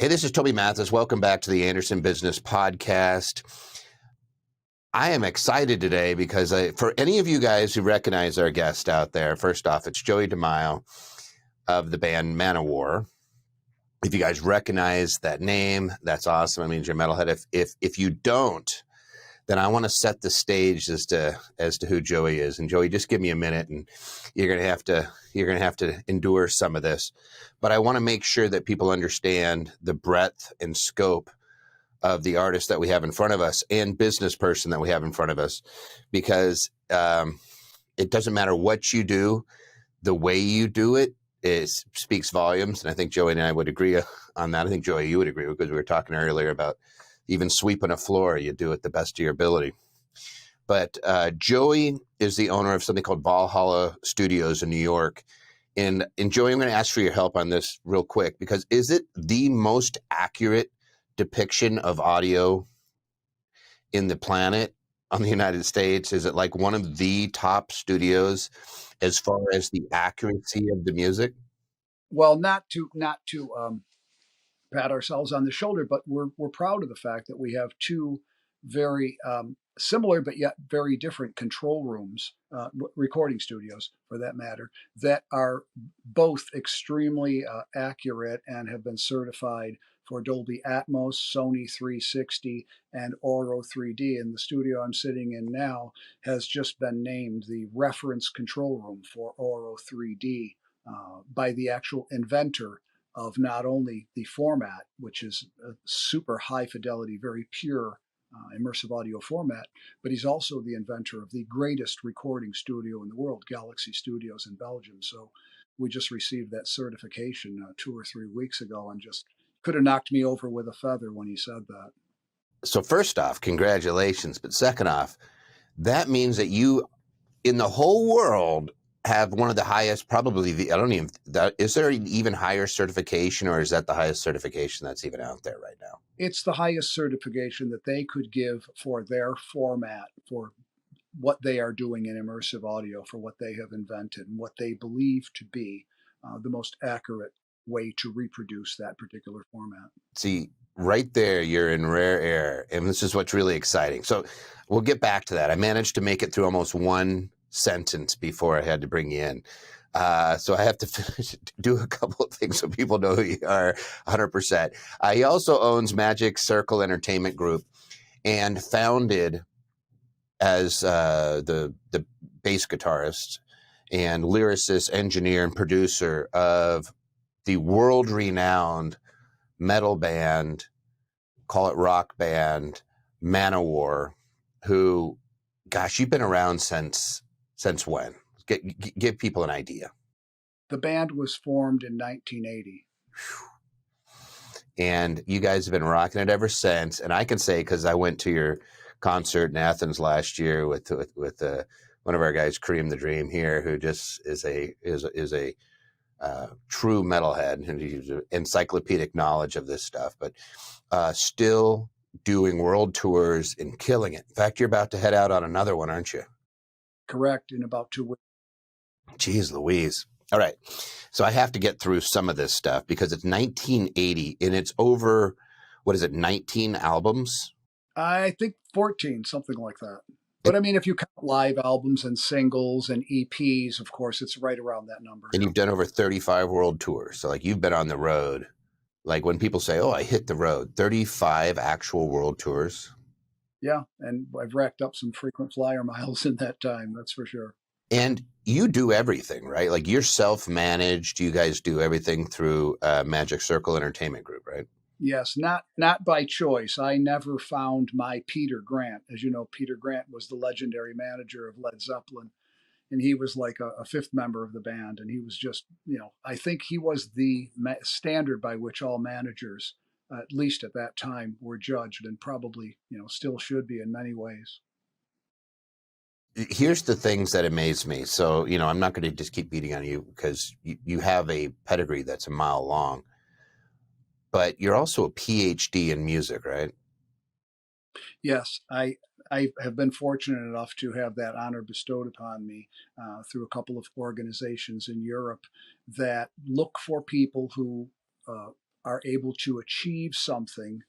Hey, this is Toby Mathis. Welcome back to the Anderson Business Podcast. I am excited today because for any of you guys who recognize our guest out there, first off, it's Joey DeMaio of the band Manowar. If you guys recognize that name, that's awesome. It means you're a metalhead. If you don't, then I want to set the stage as to who Joey is. And Joey, just give me a minute, and you're gonna have to endure some of this. But I want to make sure that people understand the breadth and scope of the artist that we have in front of us and business person that we have in front of us, because it doesn't matter what you do, the way you do it speaks volumes. And I think Joey and I would agree on that. I think Joey, you would agree, because we were talking earlier about even sweeping a floor, you do it the best of your ability. But Joey is the owner of something called Valhalla Studios in New York. And Joey, I'm going to ask for your help on this real quick, because is it the most accurate depiction of audio in the planet on the United States? Is it like one of the top studios as far as the accuracy of the music? Well, not to pat ourselves on the shoulder, but we're proud of the fact that we have two very similar but yet very different control rooms, recording studios for that matter, that are both extremely accurate and have been certified for Dolby Atmos, Sony 360, and Auro 3D. And the studio I'm sitting in now has just been named the reference control room for Auro 3D by the actual inventor of not only the format, which is a super high fidelity, very pure immersive audio format, but he's also the inventor of the greatest recording studio in the world, Galaxy Studios in Belgium. So we just received that certification 2 or 3 weeks ago, and just could have knocked me over with a feather when he said that. So first off, congratulations. But second off, that means that you, in the whole world, have one of the highest, probably is there an even higher certification, or is that the highest certification that's even out there right now? It's the highest certification that they could give for their format, for what they are doing in immersive audio, for what they have invented and what they believe to be the most accurate way to reproduce that particular format. See, right there, you're in rare air, and this is what's really exciting. So we'll get back to that. I managed to make it through almost one sentence before I had to bring you in. So I have to do a couple of things so people know who you are 100%. He also owns Magic Circle Entertainment Group, and founded as the bass guitarist and lyricist, engineer, and producer of the world-renowned metal band, call it rock band, Manowar, who, gosh, you've been around since when? Give people an idea. The band was formed in 1980. And you guys have been rocking it ever since. And I can say, because I went to your concert in Athens last year with one of our guys, Kareem the Dream here, who just is a true metalhead, and he's encyclopedic knowledge of this stuff, but still doing world tours and killing it. In fact, you're about to head out on another one, aren't you? Correct, in about 2 weeks. Jeez Louise. All right. So I have to get through some of this stuff because it's 1980 and it's over, 19 albums? I think 14, something like that. But I mean, if you count live albums and singles and EPs, of course, it's right around that number. And you've done over 35 world tours. So, like, you've been on the road. Like, when people say, oh, I hit the road, 35 actual world tours. Yeah, and I've racked up some frequent flyer miles in that time, that's for sure. And you do everything, right? Like, you're self-managed. You guys do everything through Magic Circle Entertainment Group, right? Yes, not by choice. I never found my Peter Grant. As you know, Peter Grant was the legendary manager of Led Zeppelin, and he was like a fifth member of the band. And he was just, I think he was the standard by which all managers, at least at that time, were judged, and probably, still should be in many ways. Here's the things that amaze me. So, I'm not going to just keep beating on you, because you have a pedigree that's a mile long. But you're also a PhD in music, right? Yes, I have been fortunate enough to have that honor bestowed upon me through a couple of organizations in Europe that look for people who are able to achieve something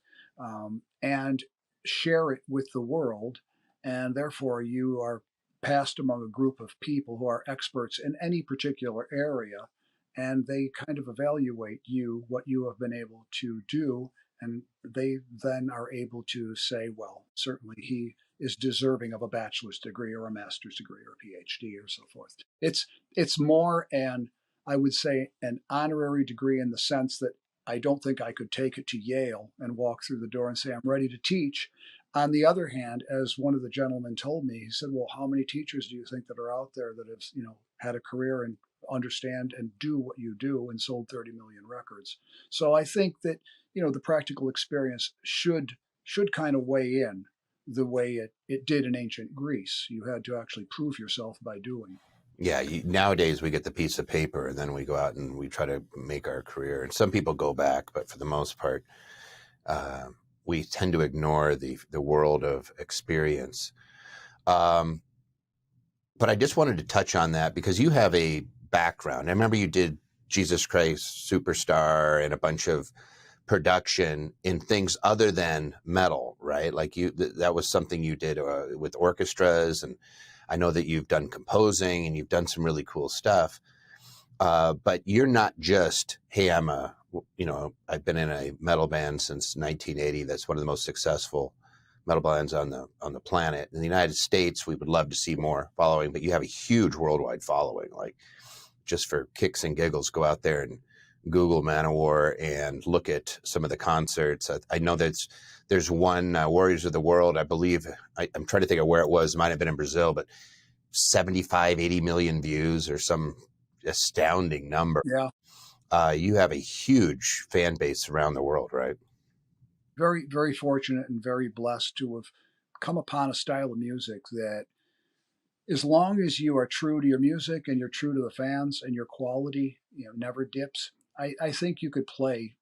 and share it with the world. And therefore, you are passed among a group of people who are experts in any particular area. And they kind of evaluate you, what you have been able to do. And they then are able to say, well, certainly he is deserving of a bachelor's degree or a master's degree or a PhD or so forth. It's more an, I would say, an honorary degree in the sense that I don't think I could take it to Yale and walk through the door and say I'm ready to teach. On the other hand, as one of the gentlemen told me, he said, "Well, how many teachers do you think that are out there that have, had a career and understand and do what you do and sold 30 million records?" So I think that the practical experience should kind of weigh in the way it did in ancient Greece. You had to actually prove yourself by doing. Yeah, nowadays we get the piece of paper and then we go out and we try to make our career. And some people go back, but for the most part, uh, we tend to ignore the world of experience. Um, but I just wanted to touch on that because you have a background. I remember you did Jesus Christ Superstar and a bunch of production in things other than metal, right? Like that was something you did with orchestras, and I know that you've done composing and you've done some really cool stuff. But you're not just, hey, I've been in a metal band since 1980. That's one of the most successful metal bands on the planet. In the United States, we would love to see more following, but you have a huge worldwide following. Like, just for kicks and giggles, go out there and Google Manowar and look at some of the concerts. I know there's one Warriors of the World, I believe. I'm trying to think of where it was. It might have been in Brazil, but 75, 80 million views or some astounding number. Yeah, You have a huge fan base around the world, right? very, very fortunate and very blessed to have come upon a style of music that, as long as you are true to your music and you're true to the fans and your quality, never dips, I think you could play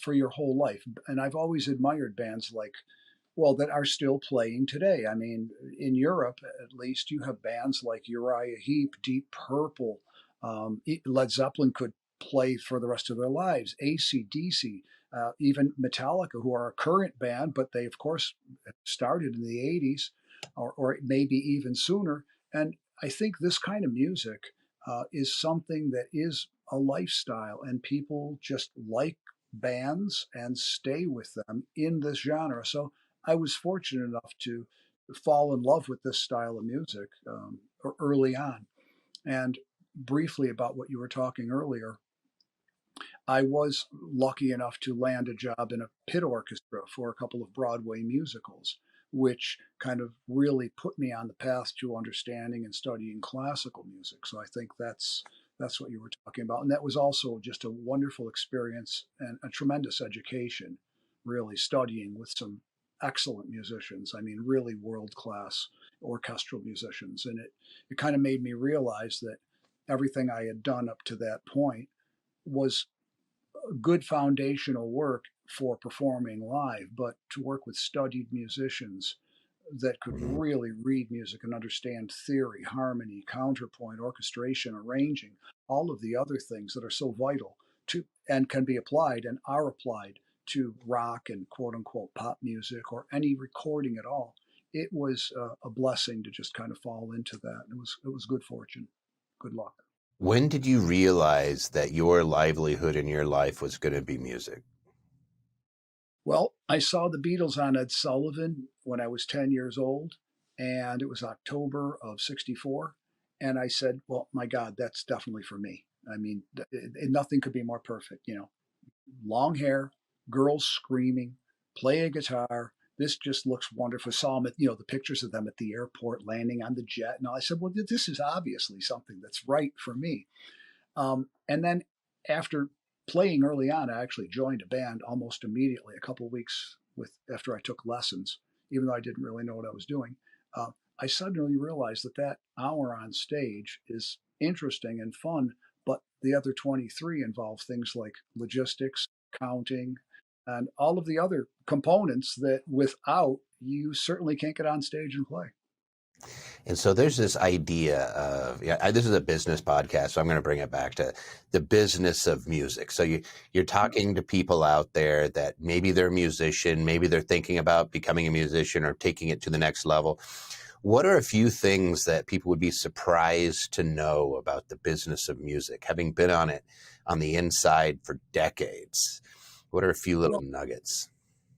for your whole life. And I've always admired bands like, well, that are still playing today. I mean, in Europe, at least, you have bands like Uriah Heep, Deep Purple, Led Zeppelin could play for the rest of their lives, AC/DC, even Metallica, who are a current band, but they, of course, started in the 80s or maybe even sooner. And I think this kind of music is something that is a lifestyle, and people just like bands and stay with them in this genre. So I was fortunate enough to fall in love with this style of music early on. And briefly about what you were talking earlier, I was lucky enough to land a job in a pit orchestra for a couple of Broadway musicals, which kind of really put me on the path to understanding and studying classical music. So I think that's what you were talking about, and that was also just a wonderful experience and a tremendous education, really studying with some excellent musicians. I mean, really world class orchestral musicians, and it kind of made me realize that everything I had done up to that point was good foundational work for performing live, but to work with studied musicians that could Mhm. really read music and understand theory, harmony, counterpoint, orchestration, arranging, all of the other things that are so vital to and can be applied and are applied to rock and quote unquote pop music or any recording at all. It was a blessing to just kind of fall into that. It was good fortune, good luck. When did you realize that your livelihood in your life was going to be music? Well, I saw the Beatles on Ed Sullivan when I was 10 years old, and it was October of 64. And I said, well, my God, that's definitely for me. I mean, nothing could be more perfect. Long hair, girls screaming, play a guitar. This just looks wonderful. Saw them the pictures of them at the airport landing on the jet. And I said, well, this is obviously something that's right for me. And then after playing early on, I actually joined a band almost immediately, a couple of weeks after I took lessons, even though I didn't really know what I was doing. Uh, I suddenly realized that hour on stage is interesting and fun, but the other 23 involve things like logistics, counting, and all of the other components that without you certainly can't get on stage and play. And so there's this idea of, yeah, this is a business podcast, so I'm going to bring it back to the business of music. So you're Yeah. talking to people out there that maybe they're a musician, maybe they're thinking about becoming a musician or taking it to the next level. What are a few things that people would be surprised to know about the business of music, having been on it on the inside for decades? What are a few little Well, nuggets?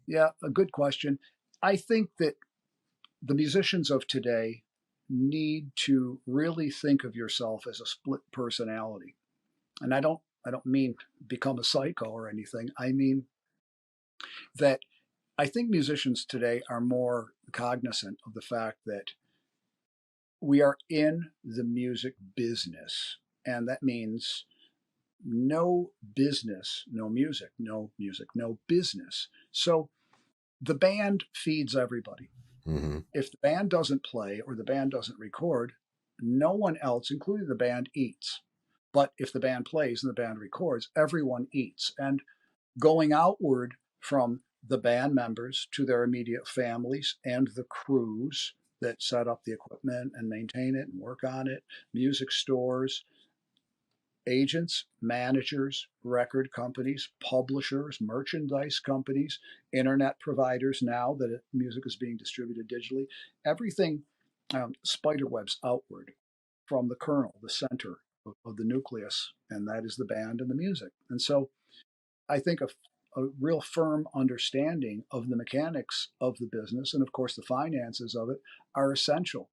yeah, a good question. I think that the musicians of today need to really think of yourself as a split personality. And I don't mean become a psycho or anything. I mean that I think musicians today are more cognizant of the fact that we are in the music business. And that means no business, no music, no music, no business. So the band feeds everybody. Mm-hmm. If the band doesn't play or the band doesn't record, no one else, including the band, eats. But if the band plays and the band records, everyone eats. And going outward from the band members to their immediate families and the crews that set up the equipment and maintain it and work on it, music stores, agents, managers, record companies, publishers, merchandise companies, internet providers now that music is being distributed digitally, everything spider webs outward from the kernel, the center of the nucleus, and that is the band and the music. And so I think a real firm understanding of the mechanics of the business and, of course, the finances of it are essential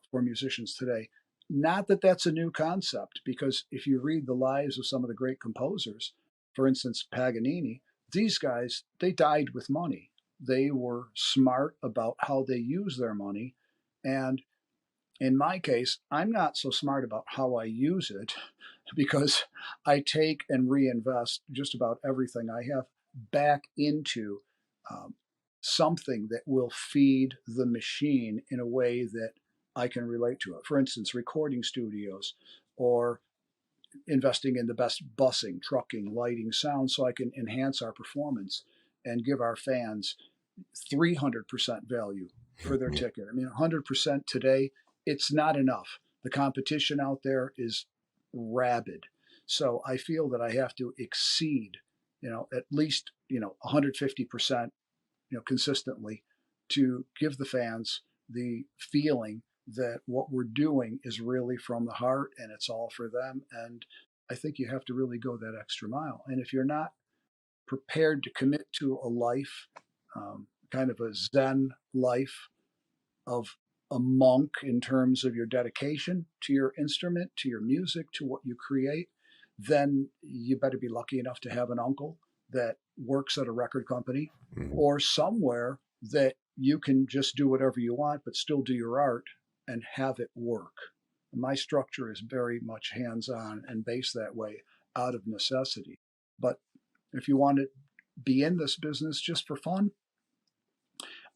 for musicians today. Not that that's a new concept, because if you read the lives of some of the great composers, for instance, Paganini, these guys, they died with money. They were smart about how they use their money. And in my case, I'm not so smart about how I use it because I take and reinvest just about everything I have back into um, something that will feed the machine in a way that I can relate to it. For instance, recording studios or investing in the best busing, trucking, lighting, sound so I can enhance our performance and give our fans 300% value for their ticket. I mean, 100% today, it's not enough. The competition out there is rabid. So I feel that I have to exceed, at least, 150%, consistently to give the fans the feeling that what we're doing is really from the heart and it's all for them. And I think you have to really go that extra mile. And if you're not prepared to commit to a life, kind of a Zen life of a monk in terms of your dedication to your instrument, to your music, to what you create, then you better be lucky enough to have an uncle that works at a record company Mm-hmm. or somewhere that you can just do whatever you want, but still do your art and have it work. My structure is very much hands on and based that way out of necessity. But if you want to be in this business just for fun,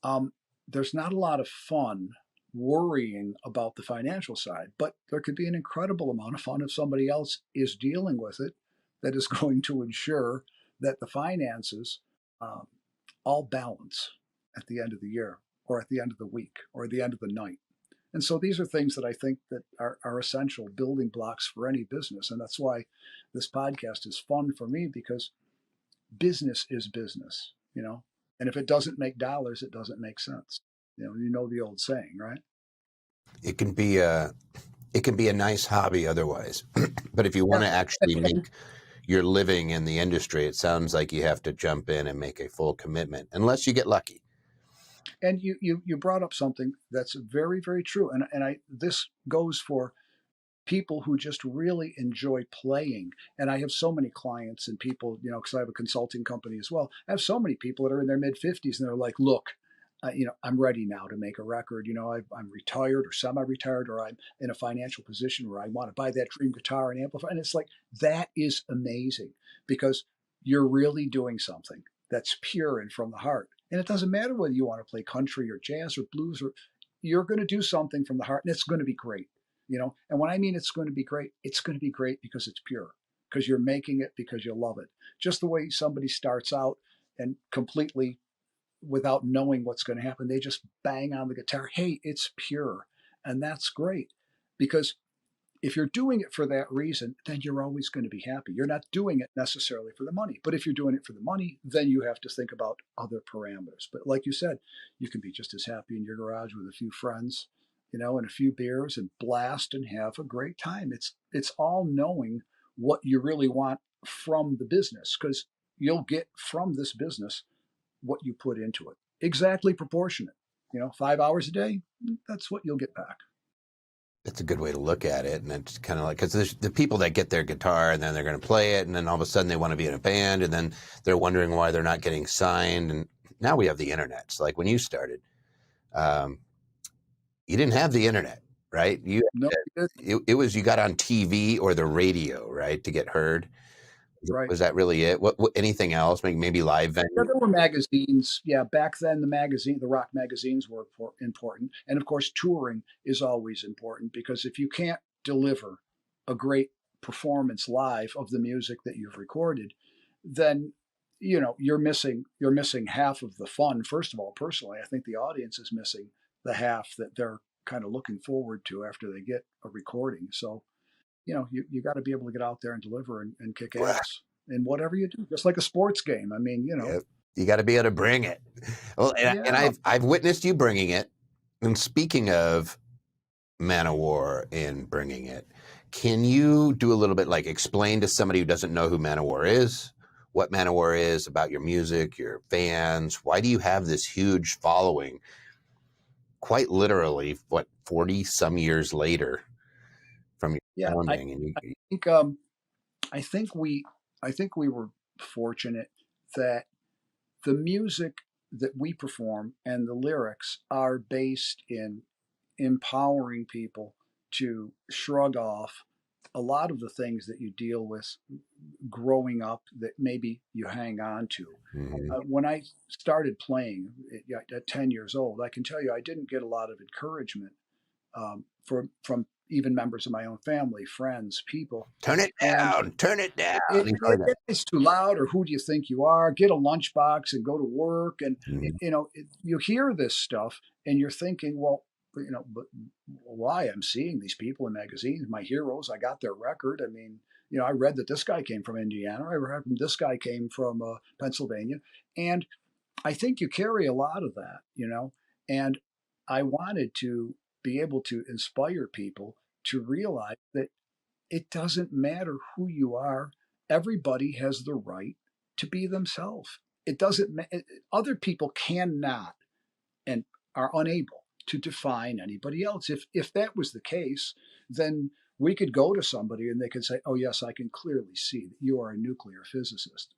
um, there's not a lot of fun worrying about the financial side, but there could be an incredible amount of fun if somebody else is dealing with it that is going to ensure that the finances um, all balance at the end of the year or at the end of the week or at the end of the night. And so these are things that I think that are essential building blocks for any business. And that's why this podcast is fun for me, because business is business. And if it doesn't make dollars, it doesn't make sense. You know the old saying, right? It can be a nice hobby otherwise, but if you want Yeah. to actually make your living in the industry, it sounds like you have to jump in and make a full commitment, unless you get lucky. And you brought up something that's very, very true. And this goes for people who just really enjoy playing. And I have so many clients and people, because I have a consulting company as well. I have so many people that are in their mid 50s and they're like, look, I'm ready now to make a record. I'm retired or semi-retired, or I'm in a financial position where I want to buy that dream guitar and amplifier. And it's like, that is amazing, because you're really doing something that's pure and from the heart. And it doesn't matter whether you want to play country or jazz or blues, or you're going to do something from the heart, and it's going to be great. And when I mean it's going to be great, it's going to be great because it's pure, because you're making it because you love it. Just the way somebody starts out and completely without knowing what's going to happen, they just bang on the guitar. Hey, it's pure. And that's great because if you're doing it for that reason, then you're always going to be happy. You're not doing it necessarily for the money. But if you're doing it for the money, then you have to think about other parameters. But like you said, you can be just as happy in your garage with a few friends, and a few beers and blast and have a great time. It's all knowing what you really want from the business because you'll get from this business what you put into it. Exactly proportionate. 5 hours a day, that's what you'll get back. That's a good way to look at it. And it's kind of like, because there's the people that get their guitar and then they're going to play it. And then all of a sudden they want to be in a band. And then they're wondering why they're not getting signed. And now we have the internet. So like when you started, um, you didn't have the internet, right? No, It was, you got on TV or the radio, right? To get heard. right. Was that really it? What anything else? Maybe live Yeah, venue? there were magazines. Yeah, back then the rock magazines were important, and of course, touring is always important because if you can't deliver a great performance live of the music that you've recorded, then you're missing half of the fun. First of all, personally, I think the audience is missing the half that they're kind of looking forward to after they get a recording. So you got to be able to get out there and deliver and kick ass in whatever you do, just like a sports game. I mean, Yep. You got to be able to bring it. Well, and yeah, I've witnessed you bringing it. And speaking of Manowar and bringing it, can you do a little bit like explain to somebody who doesn't know who Manowar is, what Manowar is, about your music, your fans? Why do you have this huge following? Quite literally, what 40 some years later from your yeah. I, founding, and I think I think we were fortunate that the music that we perform and the lyrics are based in empowering people to shrug off a lot of the things that you deal with growing up that maybe you hang on to. Mhm. When I started playing at 10 years old, I can tell you I didn't get a lot of encouragement from even members of my own family, friends, people. Turn it And down, turn it down. it, You know, it, it's too loud, or who do you think you are? Get a lunchbox and go to work. And, Mhm. you hear this stuff and you're thinking, well, but why? I'm seeing these people in magazines, my heroes. I got their record. I mean, I read that this guy came from Indiana. I read this guy came from Pennsylvania. And I think you carry a lot of that. And I wanted to be able to inspire people to realize that it doesn't matter who you are. Everybody has the right to be themselves. It doesn't. Other people cannot and are unable to define anybody else. If that was the case, then we could go to somebody and they could say, "Oh yes, I can clearly see that you are a nuclear physicist."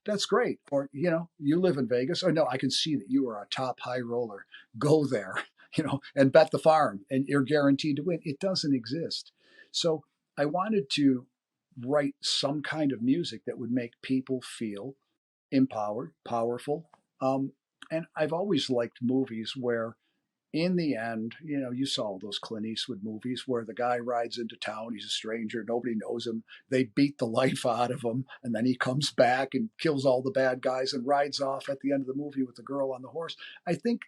That's great. Or you live in Vegas. Oh no, I can see that you are a top high roller. Go there, and bet the farm, and you're guaranteed to win. It doesn't exist. So I wanted to write some kind of music that would make people feel empowered, powerful. Um, and I've always liked movies where, in the end, you saw those Clint Eastwood movies where the guy rides into town, he's a stranger, nobody knows him, they beat the life out of him, and then he comes back and kills all the bad guys and rides off at the end of the movie with the girl on the horse. I think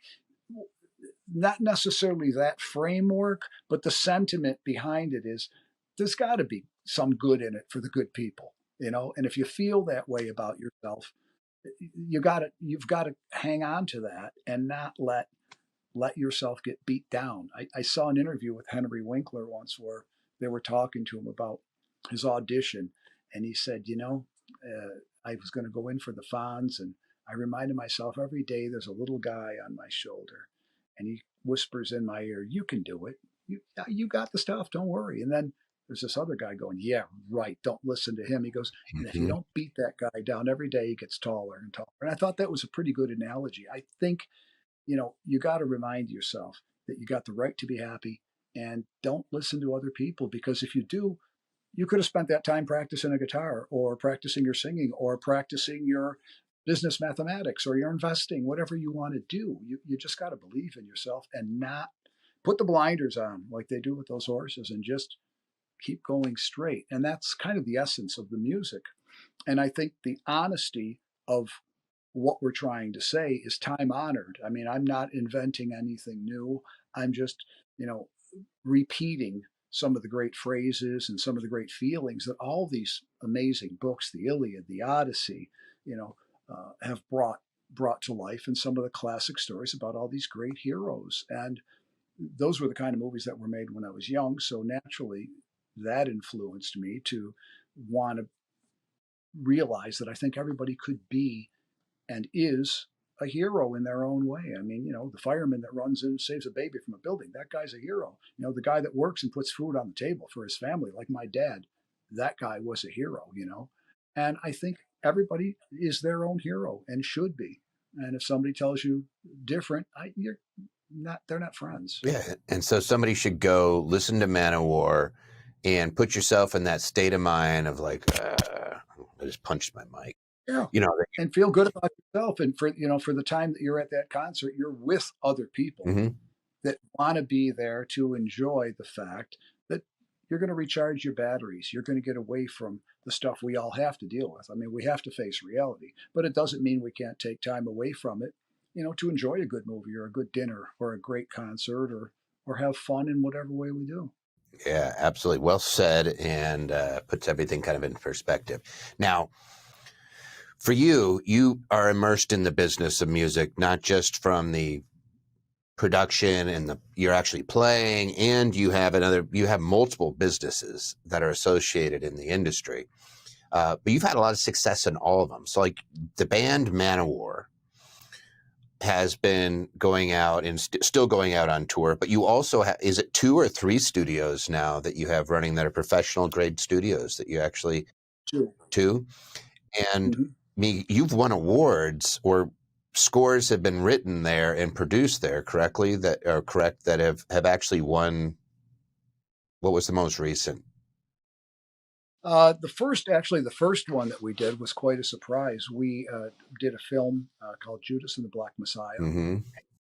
not necessarily that framework, but the sentiment behind it is there's got to be some good in it for the good people. And if you feel that way about yourself, you've got to hang on to that and not let yourself get beat down. I saw an interview with Henry Winkler once where they were talking to him about his audition, and he said, I was going to go in for the Fonz, and I reminded myself every day there's a little guy on my shoulder, and he whispers in my ear, "You can do it. You got the stuff. Don't worry." And then there's this other guy going, "Yeah, right. Don't listen to him." He goes, and if you Mhm. don't beat that guy down every day, he gets taller and taller. And I thought that was a pretty good analogy. I think you got to remind yourself that you got the right to be happy and don't listen to other people because if you do, you could have spent that time practicing a guitar or practicing your singing or practicing your business mathematics or your investing, whatever you want to do. You just got to believe in yourself and not put the blinders on like they do with those horses and just keep going straight. And that's kind of the essence of the music. And I think the honesty of what we're trying to say is time honored. I mean, I'm not inventing anything new. I'm just, repeating some of the great phrases and some of the great feelings that all these amazing books, the Iliad, the Odyssey, you know, have brought to life, and some of the classic stories about all these great heroes. And those were the kind of movies that were made when I was young. So naturally, that influenced me to want to realize that I think everybody could be and is a hero in their own way. I mean, the fireman that runs in and saves a baby from a building, that guy's a hero. The guy that works and puts food on the table for his family, like my dad, that guy was a hero. And I think everybody is their own hero and should be. And if somebody tells you different, they're not friends. Yeah. And so somebody should go listen to Manowar and put yourself in that state of mind of like, I just punched my mic. Yeah. You know, And feel good about yourself. And for the time that you're at that concert, you're with other people mhm. that want to be there to enjoy the fact that you're going to recharge your batteries. You're going to get away from the stuff we all have to deal with. I mean, we have to face reality, but it doesn't mean we can't take time away from it, to enjoy a good movie or a good dinner or a great concert or have fun in whatever way we do. Yeah, absolutely. Well said, and puts everything kind of in perspective. Now, for you, you are immersed in the business of music, not just from the production and you're actually playing, and you have multiple businesses that are associated in the industry. But you've had a lot of success in all of them. So like the band Manowar has been going out and still going out on tour, but you also have, is it 2 or 3 studios now that you have running that are professional grade studios that you actually Too. 2? And Mm-hmm. you've won awards, or scores have been written there and produced there that have actually won. What was the most recent? The first one that we did was quite a surprise. We did a film called Judas and the Black Messiah, Mm-hmm.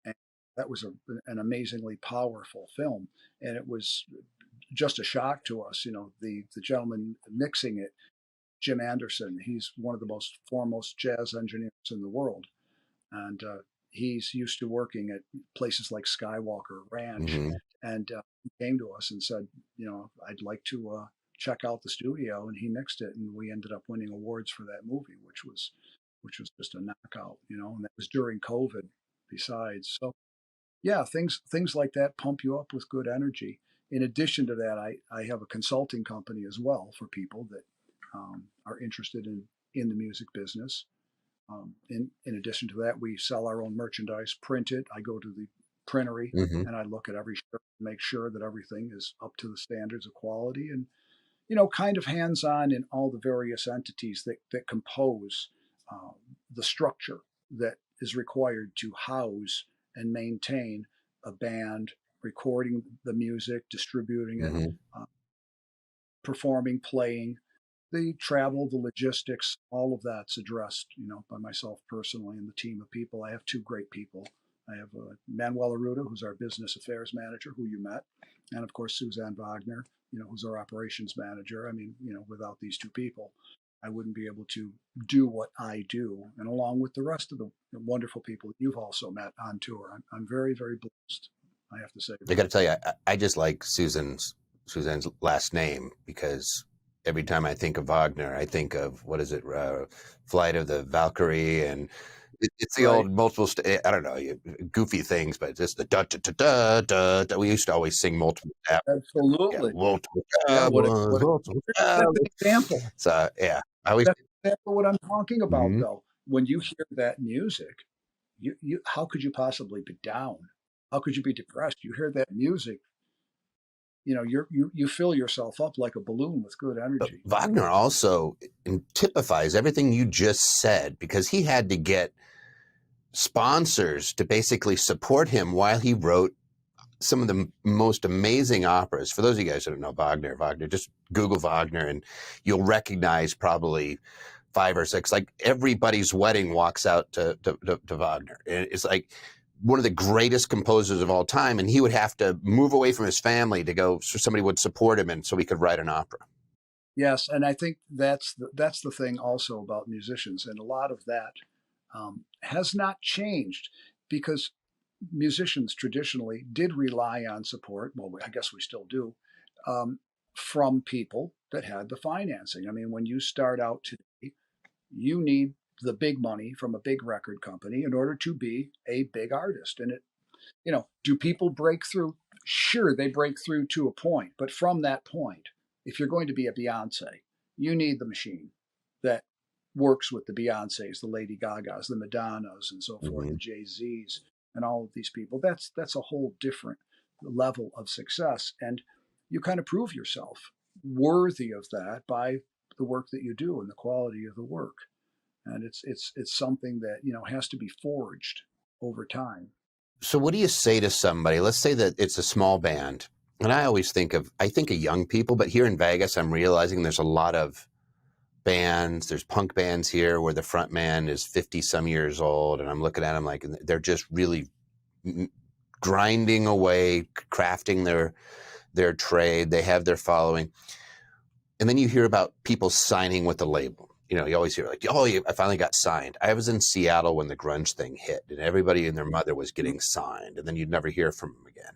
and that was an amazingly powerful film, and it was just a shock to us. The gentleman mixing it, Jim Anderson, he's one of the most foremost jazz engineers in the world, and he's used to working at places like Skywalker Ranch, Mm-hmm. and he came to us and said, I'd like to check out the studio, and he mixed it, and we ended up winning awards for that movie, which was just a knockout, and that was during COVID. Besides, so yeah, things like that pump you up with good energy. In addition to that, I have a consulting company as well for people that are interested in the music business. In addition to that, we sell our own merchandise, print it. I go to the printery Mm-hmm. and I look at every shirt, make sure that everything is up to the standards of quality, and kind of hands-on in all the various entities that compose uh, the structure that is required to house and maintain a band, recording the music, distributing it, Mm-hmm. uh, performing, playing, the travel, the logistics, all of that's addressed, by myself personally and the team of people. I have 2 great people. I have Manuel Aruda, who's our business affairs manager, who you met, and of course Suzanne Wagner, who's our operations manager. I mean, without these 2 people, I wouldn't be able to do what I do, and along with the rest of the wonderful people that you've also met on tour. I'm very, very blessed, I have to say. I got to tell you, I just like Suzanne's last name, because every time I think of Wagner, I think of, what is it, Flight of the Valkyrie, and it's the Right. old multiple. I don't know, goofy things, but just the da da da da da. We used to always sing multiple. Yeah, Absolutely. multiple Yeah. What multiple that's an example. So yeah, I always. That's exactly what I'm talking about, Mhm. though. When you hear that music, how could you possibly be down? How could you be depressed? You hear that music, you fill yourself up like a balloon with good But energy. Wagner also typifies everything you just said, because he had to get sponsors to basically support him while he wrote some of the most amazing operas. For those of you guys who don't know Wagner, just Google Wagner and you'll recognize probably 5 or 6. Like everybody's wedding walks out to Wagner. It's like one of the greatest composers of all time, and he would have to move away from his family to go so somebody would support him and so he could write an opera. Yes, and I think that's the thing also about musicians, and a lot of that has not changed because musicians traditionally did rely on support. Well, I guess we still do, um, from people that had the financing. I mean, when you start out today, you need the big money from a big record company in order to be a big artist. And do people break through? Sure, they break through to a point, but from that point, if you're going to be a Beyonce, you need the machine that works with the Beyoncés, the Lady Gagas, the Madonnas, and so forth, Hmm. the Jay-Z's, and all of these people. That's a whole different level of success, and you kind of prove yourself worthy of that by the work that you do and the quality of the work. And it's something that has to be forged over time. So what do you say to somebody? Let's say that it's a small band. And I think of young people, but here in Vegas, I'm realizing there's a lot of bands. There's punk bands here where the front man is 50 some years old. And I'm looking at them like they're just really grinding away, crafting their trade. They have their following. And then you hear about people signing with the label. You always hear like, "Oh, I finally got signed." I was in Seattle when the grunge thing hit, and everybody and their mother was getting signed, and then you'd never hear from them again.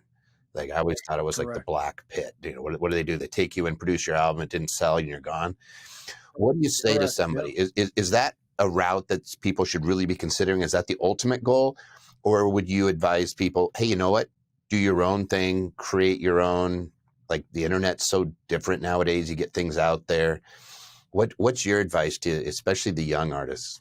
Like I always thought it was like the Correct. black pit. What do they do? They take you and produce your album. It didn't sell, and you're gone. What do you say to Correct. Yeah. somebody? Is that a route that people should really be considering? Is that the ultimate goal, or would you advise people, hey, you know what? Do your own thing, create your own. Like the internet's so different nowadays. You get things out there. What's your advice to especially the young artists?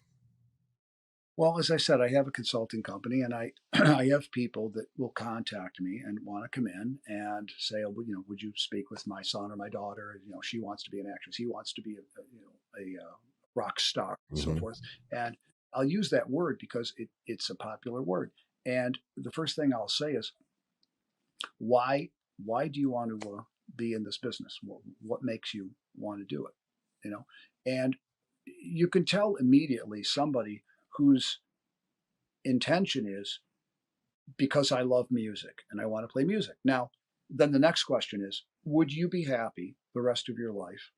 Well, as I said, I have a consulting company, and I I have people that will contact me and want to come in and say, oh, would you speak with my son or my daughter? She wants to be an actress. He wants to be a rock star, and so Hmm. forth. And I'll use that word because it's a popular word. And the first thing I'll say is, why why do you want to be in this business? What makes you want to do it? And you can tell immediately somebody whose intention is because I love music and I want to play music. Now, then the next question is, would you be happy the rest of your life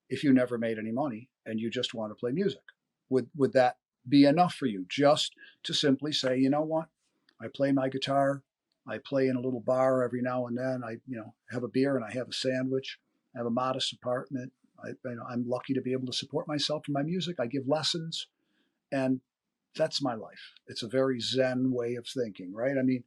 if you never made any money and you just want to play music? Would that be enough for you just to simply say, you know what? I play my guitar, I play in a little bar every now and then. I have a beer and I have a sandwich. I have a modest apartment. I'm lucky to be able to support myself from my music. I give lessons, and that's my life. It's a very Zen way of thinking, right? I mean,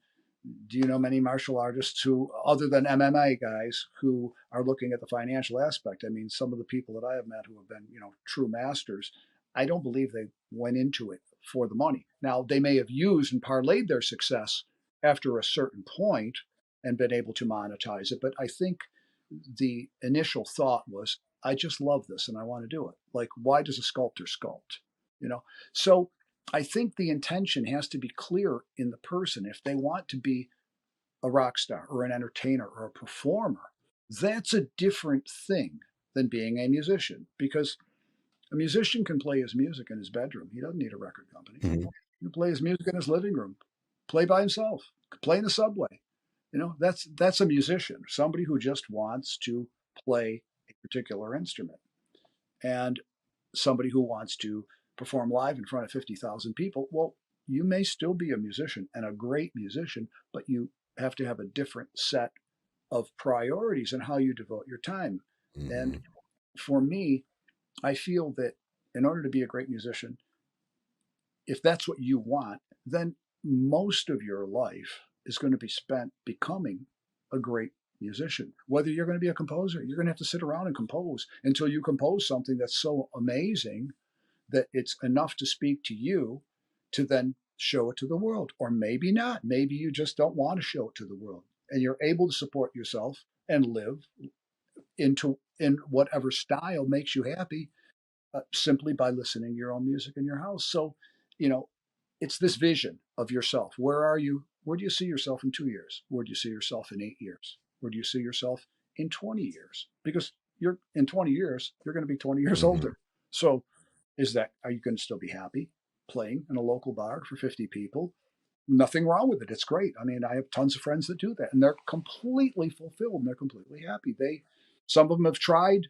do you know many martial artists who, other than MMA guys, who are looking at the financial aspect? I mean, some of the people that I have met who have been, true masters, I don't believe they went into it for the money. Now, they may have used and parlayed their success after a certain point and been able to monetize it. But I think the initial thought was, I just love this and I want to do it. Like, why does a sculptor sculpt? You know, so I think the intention has to be clear in the person. If they want to be a rock star or an entertainer or a performer, that's a different thing than being a musician, because a musician can play his music in his bedroom. He doesn't need a record company. Hmm. He can play his music in his living room, play by himself, play in the subway. That's a musician, somebody who just wants to play a particular instrument. And somebody who wants to perform live in front of 50,000 people, well, you may still be a musician and a great musician, but you have to have a different set of priorities and how you devote your time. And Hmm. for me, I feel that in order to be a great musician, if that's what you want, then most of your life is going to be spent becoming a great musician. Whether you're going to be a composer, you're going to have to sit around and compose until you compose something that's so amazing that it's enough to speak to you to then show it to the world. Or maybe not. Maybe you just don't want to show it to the world and you're able to support yourself and live in whatever style makes you happy, simply by listening to your own music in your house. So, you know, it's this vision of yourself. Where are you? Where do you see yourself in 2 years? Where do you see yourself in 8 years? Where do you see yourself in 20 years? Because you're in 20 years, you're going to be 20 years Hmm. older. So, are you going to still be happy playing in a local bar for 50 people? Nothing wrong with it. It's great. I mean, I have tons of friends that do that, and they're completely fulfilled and they're completely happy. Some of them have tried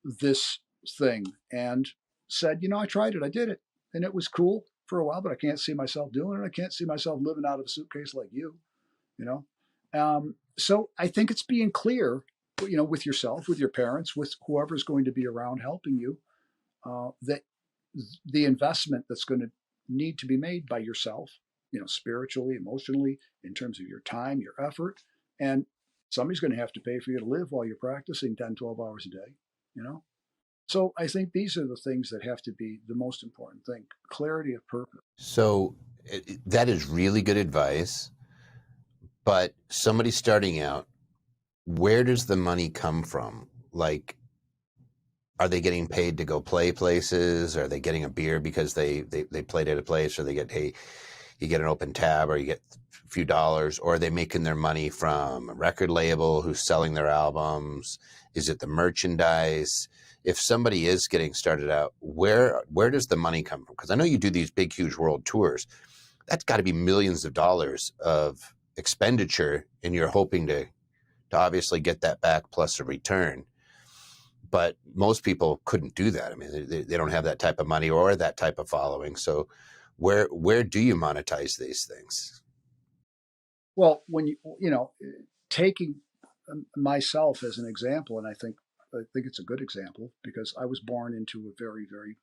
this thing and said, I tried it, I did it, and it was cool. for a while, but I can't see myself doing it. I can't see myself living out of a suitcase like you know. So I think it's being clear, with yourself, with your parents, with whoever's going to be around helping you, that the investment that's going to need to be made by yourself, spiritually, emotionally, in terms of your time, your effort, and somebody's going to have to pay for you to live while you're practicing 10, 12 hours a day, you know? So I think these are the things that have to be the most important thing: clarity of purpose. So that is really good advice. But somebody starting out, where does the money come from? Like, are they getting paid to go play places? Are they getting a beer because they played at a place, or they get, hey, you get an open tab, or you get a few dollars, or are they making their money from a record label who's selling their albums? Is it the merchandise? If somebody is getting started out, where does the money come from? Because I know you do these big, huge world tours. That's got to be millions of dollars of expenditure, and you're hoping to obviously get that back plus a return. But most people couldn't do that. I mean, they don't have that type of money or that type of following. So where do you monetize these things? Well, when taking myself as an example, and I think it's a good example because I was born into a very, very,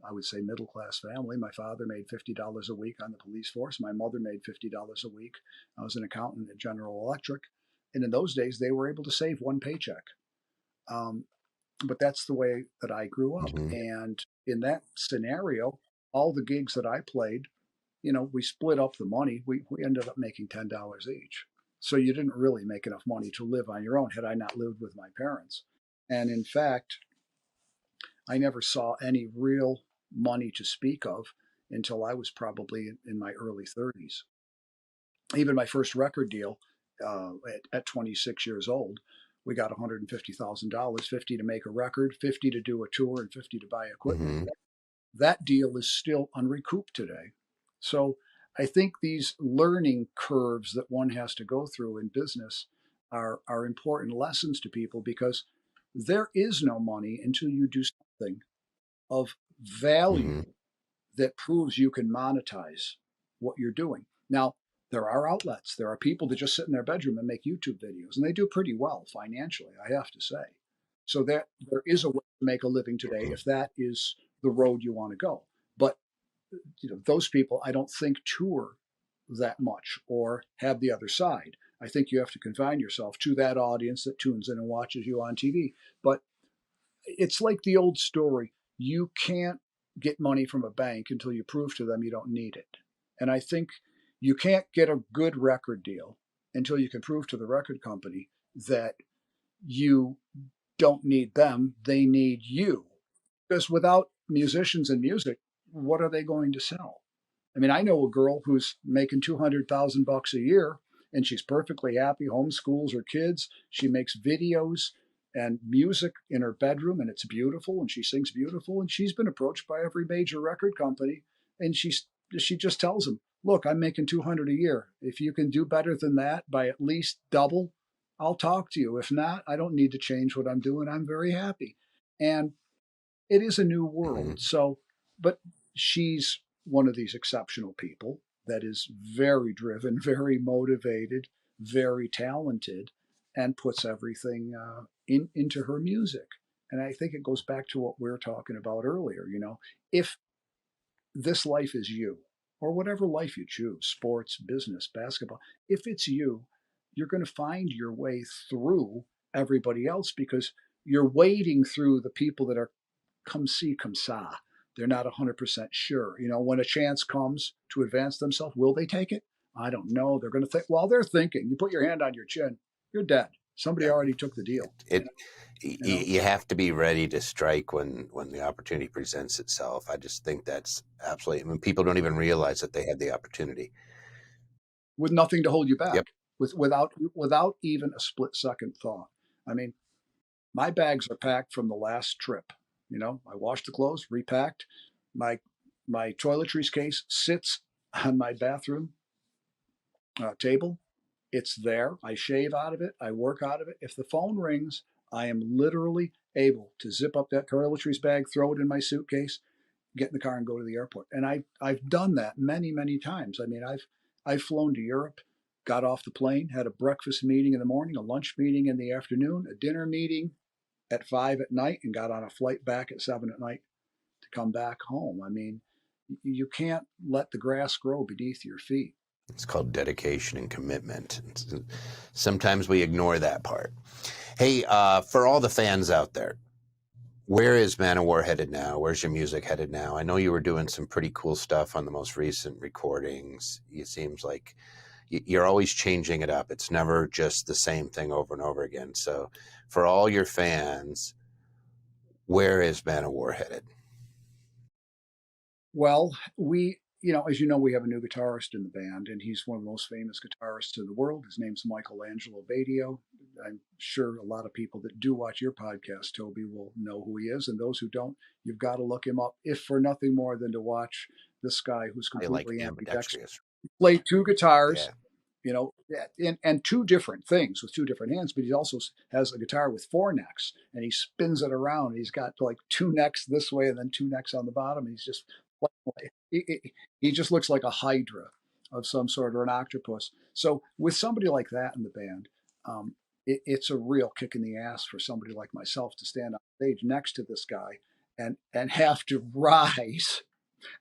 I would say, middle class family. My father made $50 a week on the police force. My mother made $50 a week. I was an accountant at General Electric, and in those days they were able to save one paycheck. Um, but that's the way that I grew up, Mm-hmm. and in that scenario, all the gigs that I played, we split up the money. We ended up making $10 each. So you didn't really make enough money to live on your own had I not lived with my parents. And in fact, I never saw any real money to speak of until I was probably in my early 30s. Even my first record deal at 26 years old, we got $150,000, 50 to make a record, 50 to do a tour, and 50 to buy equipment. Mm-hmm. That deal is still unrecouped today. So I think these learning curves that one has to go through in business are important lessons to people because there is no money until you do something of Mm-hmm. value that proves you can monetize what you're doing. Now, there are outlets. There are people that just sit in their bedroom and make YouTube videos, and they do pretty well financially, I have to say. So there is a way to make a living today if that is the road you want to go. But those people I don't think tour that much or have the other side. I think you have to confine yourself to that audience that tunes in and watches you on TV. But it's like the old story: you can't get money from a bank until you prove to them you don't need it. And I think you can't get a good record deal until you can prove to the record company that you don't need them, they need you. Because without musicians and music, what are they going to sell? I mean, I know a girl who's making 200,000 bucks a year, and she's perfectly happy, homeschools her kids. She makes videos and music in her bedroom, and it's beautiful, and she sings beautiful, and she's been approached by every major record company, and she just tells them, "Look, I'm making 200 a year. If you can do better than that by at least double, I'll talk to you. If not, I don't need to change what I'm doing. I'm very happy." And it is a new Mm-hmm. world. So, but she's one of these exceptional people that is very driven, very motivated, very talented, and puts everything into her music. And I think it goes back to what we were talking about earlier. If this life is you, or whatever life you choose, sports, business, basketball, if it's you, you're going to find your way through everybody else because you're wading through the people that are come see, come sa. They're not 100% sure. When a chance comes to advance themselves, will they take it? I don't know. They're going to think, while they're thinking, you put your hand on your chin, you're dead. Somebody Yeah. already took the deal, It you know? you have to be ready to strike when the opportunity presents itself. I just think that's absolutely. I mean, people don't even realize that they had the opportunity. With nothing to hold you Yep. back, without even a split second thought. I mean, my bags are packed from the last trip. I washed the clothes, repacked. My my toiletries case sits on my bathroom table. It's there. I shave out of it. I work out of it. If the phone rings, I am literally able to zip up that toiletries bag, throw it in my suitcase, get in the car and go to the airport. And I've done that many, many times. I mean, I've flown to Europe, got off the plane, had a breakfast meeting in the morning, a lunch meeting in the afternoon, a dinner meeting at 5 at night, and got on a flight back at 7 at night to come back home. I mean, you can't let the grass grow beneath your feet. It's called dedication and commitment. Sometimes we ignore that part. Hey, for all the fans out there, where is Manowar headed now? Where's your music headed now? I know you were doing some pretty cool stuff on the most recent recordings. It seems like you're always changing it up. It's never just the same thing over and over again. So for all your fans, where is Manowar headed? Well, as you know, we have a new guitarist in the band, and he's one of the most famous guitarists in the world. His name's Michelangelo Badio. I'm sure a lot of people that do watch your podcast, Toby, will know who he is. And those who don't, you've got to look him up, if for nothing more than to watch this guy who's I like completely ambidextrous. ambidextrous. Play two guitars, Yeah. and two different things with two different hands, but he also has a guitar with four necks, and he spins it around. He's got like two necks this way and then two necks on the bottom. And he's just he just looks like a hydra of some sort, or an octopus. So with somebody like that in the band, it's a real kick in the ass for somebody like myself to stand on stage next to this guy and have to rise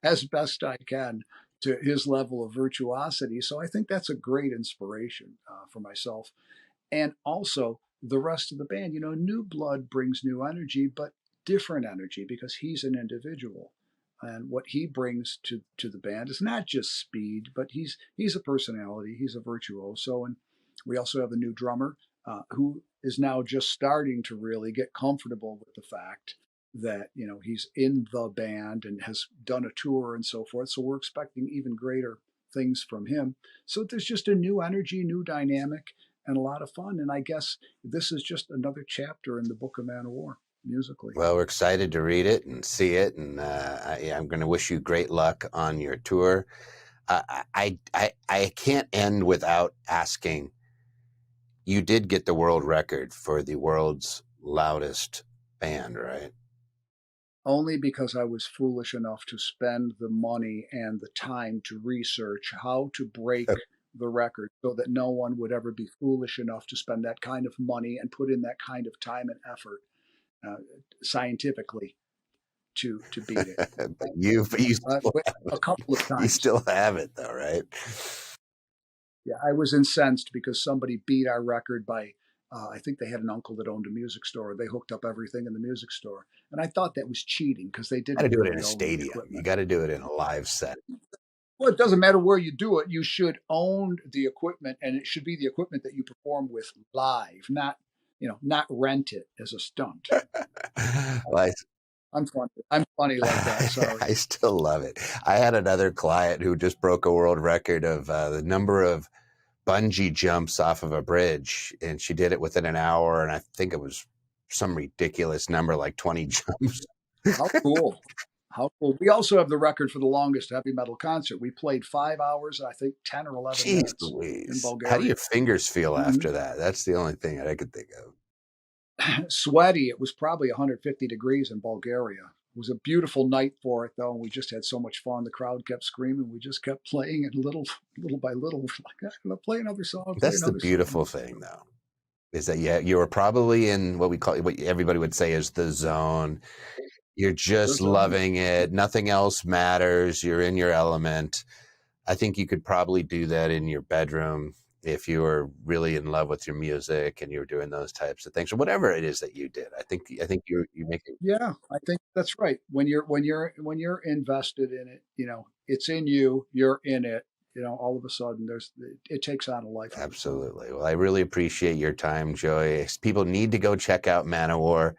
as best I can to his level of virtuosity. So I think that's a great inspiration for myself. And also the rest of the band. New blood brings new energy, but different energy, because he's an individual. And what he brings to the band is not just speed, but he's a personality. He's a virtuoso. And we also have a new drummer who is now just starting to really get comfortable with the fact that he's in the band and has done a tour and so forth. So we're expecting even greater things from him. So there's just a new energy, new dynamic, and a lot of fun. And I guess this is just another chapter in the Book of Manowar musically. Well, we're excited to read it and see it, and I'm going to wish you great luck on your tour. I can't end without asking. You did get the world record for the world's loudest band, right? Only because I was foolish enough to spend the money and the time to research how to break the record, so that no one would ever be foolish enough to spend that kind of money and put in that kind of time and effort scientifically to beat it. But you still A couple of times. You still have it, though, right? Yeah, I was incensed because somebody beat our record by, I think they had an uncle that owned a music store. They hooked up everything in the music store. And I thought that was cheating, because they You didn't got to do it really in a own the stadium. equipment. You got to do it in a live set. Well, it doesn't matter where you do it. You should own the equipment, and it should be the equipment that you perform with live, not rent it as a stunt. Well, I'm funny like that. Sorry. I still love it. I had another client who just broke a world record of the number of bungee jumps off of a bridge, and she did it within an hour, and I think it was some ridiculous number, like 20 jumps. How cool. How cool. We also have the record for the longest heavy metal concert. We played 5 hours, I think 10 or 11 Jeez minutes in Louise. Bulgaria. How do your fingers feel Mhm. after that? That's the only thing I could think of. Sweaty. It was probably 150 degrees in Bulgaria. It was a beautiful night for it, though, and we just had so much fun. The crowd kept screaming. We just kept playing, and little by little, we're like, I'm going to play another song. That's the beautiful thing, though, is that you were probably in what everybody would say is the zone. You're just loving it. Nothing else matters. You're in your element. I think you could probably do that in your bedroom if you were really in love with your music and you were doing those types of things, or whatever it is that you did. I think you make it. Yeah, I think that's right. When you're invested in it, it's in you. You're in it. All of a sudden, it takes on a life. Absolutely. Well, I really appreciate your time, Joey. People need to go check out Manowar.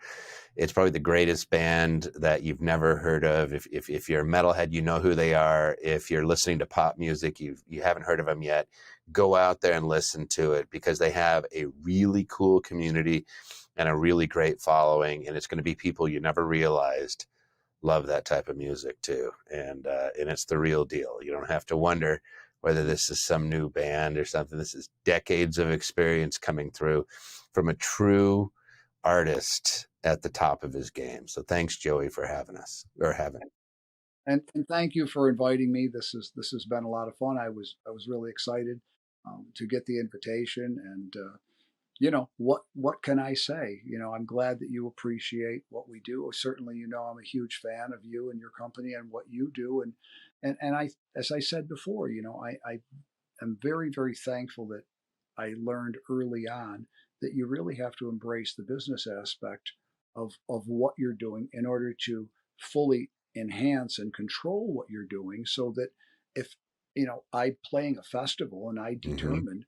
It's probably the greatest band that you've never heard of. If you're a metalhead, you know who they are. If you're listening to pop music, you haven't heard of them yet, go out there and listen to it, because they have a really cool community and a really great following, and it's going to be people you never realized love that type of music too. And it's the real deal. You don't have to wonder whether this is some new band or something. This is decades of experience coming through from a true artist at the top of his game. So thanks, Joey, for having us, or having And thank you for inviting me. This has been a lot of fun. I was really excited to get the invitation, and what can I say? I'm glad that you appreciate what we do. Certainly, I'm a huge fan of you and your company and what you do, and I, as I said before, I am very, very thankful that I learned early on that you really have to embrace the business aspect of what you're doing in order to fully enhance and control what you're doing, so that if I playing a festival and I Hmm. determined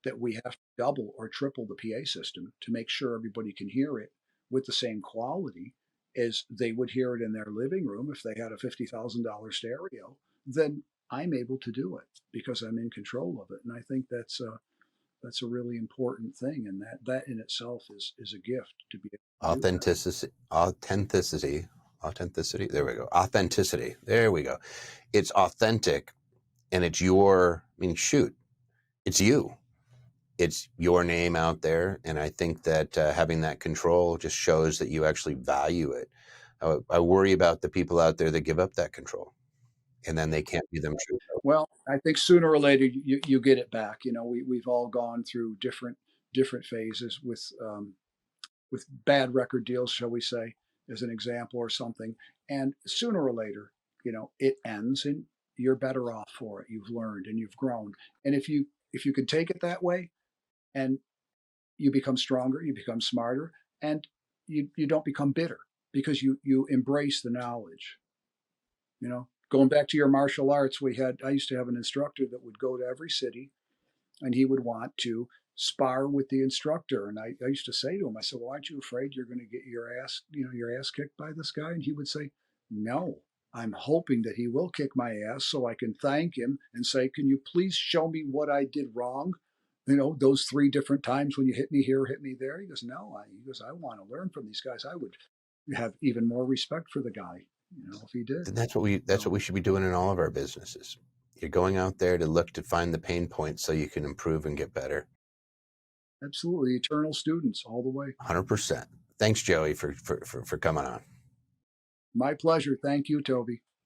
that we have to double or triple the PA system to make sure everybody can hear it with the same quality as they would hear it in their living room if they had a $50,000 stereo, then I'm able to do it because I'm in control of it. And I think that's a really important thing, and that in itself is a gift to be able to do that. Authenticity. There we go. Authenticity. There we go. It's authentic, and it's your. I mean, shoot, it's you. It's your name out there, and I think that having that control just shows that you actually value it. I worry about the people out there that give up that control, and then they can't be them true. Well, I think sooner or later you get it back. We've all gone through different phases with bad record deals, shall we say, as an example or something. And sooner or later, it ends, and you're better off for it. You've learned and you've grown. And if you can take it that way, and you become stronger, you become smarter, and you don't become bitter because you embrace the knowledge. Going back to your martial arts, I used to have an instructor that would go to every city, and he would want to spar with the instructor. And I used to say to him, I said, "Well, aren't you afraid you're going to get your ass kicked by this guy?" And he would say, "No, I'm hoping that he will kick my ass so I can thank him and say, 'Can you please show me what I did wrong? Those three different times when you hit me here, hit me there.'" He goes, "No, I want to learn from these guys. I would have even more respect for the guy, if he did." And that's what we So should be doing in all of our businesses. You're going out there to look to find the pain points so you can improve and get better. absolutely, eternal students all the way. 100%. Thanks, Joey, for coming on. My pleasure. Thank you, Toby.